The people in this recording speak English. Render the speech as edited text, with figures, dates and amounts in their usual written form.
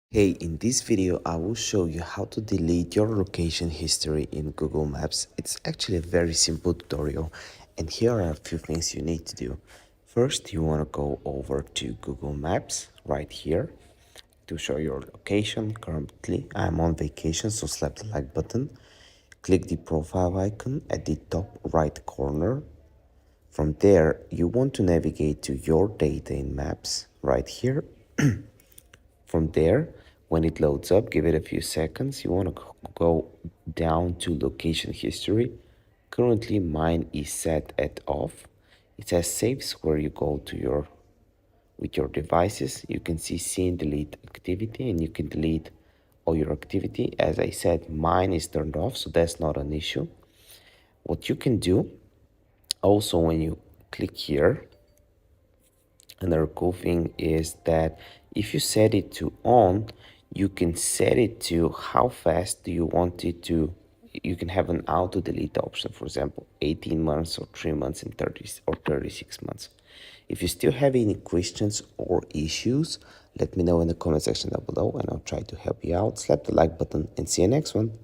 Hey, in this video I will show you how to delete your location history in Google Maps. It's actually a very simple tutorial and here are a few things you need to do. First, you want to go over to Google Maps right here to show your location. Currently I'm on vacation, so slap the like button. Click the profile icon at the top right corner. From there, you want to navigate to your data in Maps right here. From there, when it loads up, give it a few seconds. You want to go down to location history. Currently, mine is set at off. It says saves where you go to with your devices. You can see and delete activity, and you can delete all your activity. As I said, mine is turned off, so that's not an issue. What you can do also when you click here, another cool thing is that if you set it to on, you can set it to how fast do you want it to. You can have an auto delete option, for example, 18 months or 3 months and 30 or 36 months. If you still have any questions or issues, let me know in the comment section down below and I'll try to help you out. Slap the like button and see you next one.